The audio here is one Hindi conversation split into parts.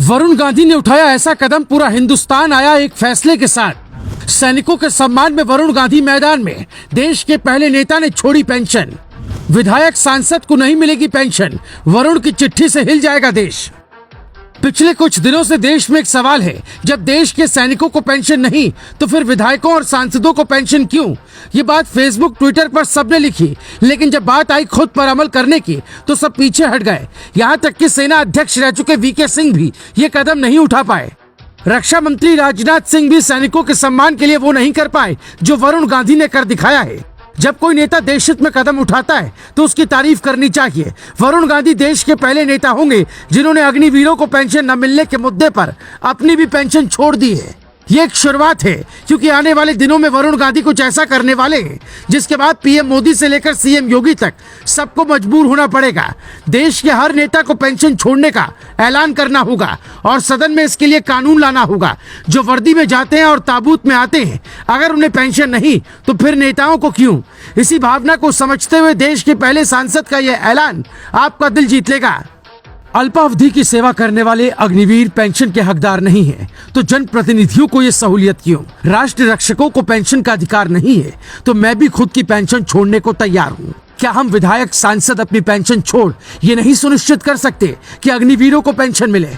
वरुण गांधी ने उठाया ऐसा कदम, पूरा हिंदुस्तान आया एक फैसले के साथ। सैनिकों के सम्मान में वरुण गांधी मैदान में। देश के पहले नेता ने छोड़ी पेंशन। विधायक सांसद को नहीं मिलेगी पेंशन, वरुण की चिट्ठी से हिल जाएगा देश। पिछले कुछ दिनों से देश में एक सवाल है, जब देश के सैनिकों को पेंशन नहीं तो फिर विधायकों और सांसदों को पेंशन क्यों? ये बात फेसबुक ट्विटर पर सबने लिखी, लेकिन जब बात आई खुद पर अमल करने की तो सब पीछे हट गए। यहाँ तक कि सेना अध्यक्ष रह चुके वीके सिंह भी ये कदम नहीं उठा पाए। रक्षा मंत्री राजनाथ सिंह भी सैनिकों के सम्मान के लिए वो नहीं कर पाए जो वरुण गांधी ने कर दिखाया है। जब कोई नेता देश हित में कदम उठाता है तो उसकी तारीफ करनी चाहिए। वरुण गांधी देश के पहले नेता होंगे जिन्होंने अग्निवीरों को पेंशन न मिलने के मुद्दे पर अपनी भी पेंशन छोड़ दी है। ये एक शुरुआत है, क्योंकि आने वाले दिनों में वरुण गांधी कुछ ऐसा करने वाले हैं जिसके बाद पीएम मोदी से लेकर सीएम योगी तक सबको मजबूर होना पड़ेगा। देश के हर नेता को पेंशन छोड़ने का ऐलान करना होगा और सदन में इसके लिए कानून लाना होगा। जो वर्दी में जाते हैं और ताबूत में आते हैं, अगर उन्हें पेंशन नहीं तो फिर नेताओं को क्यों? इसी भावना को समझते हुए देश के पहले सांसद का यह ऐलान आपका दिल जीत लेगा। अल्पावधि की सेवा करने वाले अग्निवीर पेंशन के हकदार नहीं है तो जनप्रतिनिधियों को ये सहूलियत क्यों? राष्ट्र रक्षकों को पेंशन का अधिकार नहीं है तो मैं भी खुद की पेंशन छोड़ने को तैयार हूँ। क्या हम विधायक सांसद अपनी पेंशन छोड़ ये नहीं सुनिश्चित कर सकते कि अग्निवीरों को पेंशन मिले?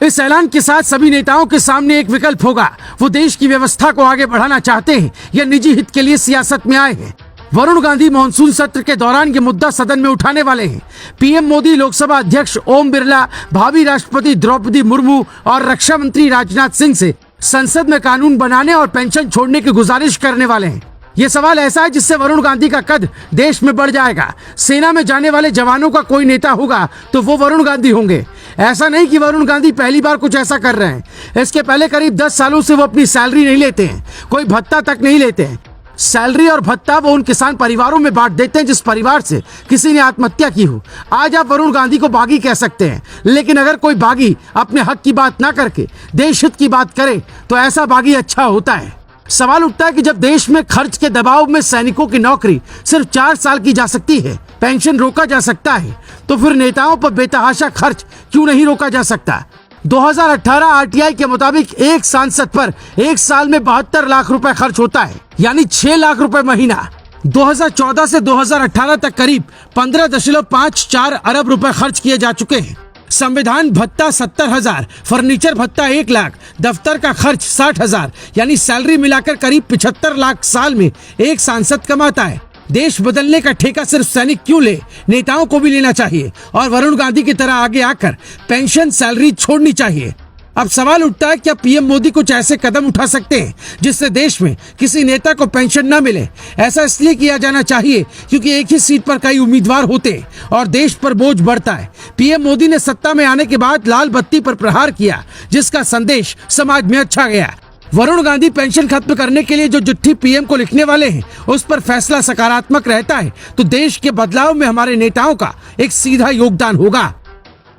इस ऐलान के साथ सभी नेताओं के सामने एक विकल्प होगा। वो देश की व्यवस्था को आगे बढ़ाना चाहते हैं या निजी हित के लिए सियासत में आए हैं। वरुण गांधी मानसून सत्र के दौरान ये मुद्दा सदन में उठाने वाले हैं। पीएम मोदी, लोकसभा अध्यक्ष ओम बिरला, भावी राष्ट्रपति द्रौपदी मुर्मू और रक्षा मंत्री राजनाथ सिंह से संसद में कानून बनाने और पेंशन छोड़ने की गुजारिश करने वाले हैं। ये सवाल ऐसा है जिससे वरुण गांधी का कद देश में बढ़ जाएगा। सेना में जाने वाले जवानों का कोई नेता होगा तो वो वरुण गांधी होंगे। ऐसा नहीं कि वरुण गांधी पहली बार कुछ ऐसा कर रहे हैं। इसके पहले करीब 10 सालों से वो अपनी सैलरी नहीं लेते हैं, कोई भत्ता तक नहीं लेते हैं। सैलरी और भत्ता वो उन किसान परिवारों में बांट देते हैं जिस परिवार से किसी ने आत्महत्या की हो। आज आप वरुण गांधी को बागी कह सकते हैं, लेकिन अगर कोई बागी अपने हक की बात ना करके देश हित की बात करे तो ऐसा बागी अच्छा होता है। सवाल उठता है कि जब देश में खर्च के दबाव में सैनिकों की नौकरी सिर्फ 4 साल की जा सकती है, पेंशन रोका जा सकता है, तो फिर नेताओं पर बेतहाशा खर्च क्यों नहीं रोका जा सकता? 2018 आरटीआई के मुताबिक एक सांसद पर एक साल में 72 लाख रुपए खर्च होता है, यानी 6 लाख रुपए महीना। 2014 से 2018 तक करीब 15.54 अरब रुपए खर्च किए जा चुके हैं। संविधान भत्ता 70,000, फर्नीचर भत्ता 1 लाख, दफ्तर का खर्च 60,000, यानी सैलरी मिलाकर करीब 75 लाख साल में एक सांसद कमाता है। देश बदलने का ठेका सिर्फ सैनिक क्यों ले, नेताओं को भी लेना चाहिए और वरुण गांधी की तरह आगे आकर पेंशन सैलरी छोड़नी चाहिए। अब सवाल उठता है, क्या पीएम मोदी कुछ ऐसे कदम उठा सकते हैं जिससे देश में किसी नेता को पेंशन न मिले? ऐसा इसलिए किया जाना चाहिए क्योंकि एक ही सीट पर कई उम्मीदवार होते हैं और देश पर बोझ बढ़ता है। पीएम मोदी ने सत्ता में आने के बाद लाल बत्ती पर प्रहार किया, जिसका संदेश समाज में अच्छा गया। वरुण गांधी पेंशन खत्म करने के लिए जो चिट्ठी पीएम को लिखने वाले हैं, उस पर फैसला सकारात्मक रहता है तो देश के बदलाव में हमारे नेताओं का एक सीधा योगदान होगा।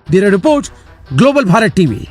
Bureau report, global Bharat TV.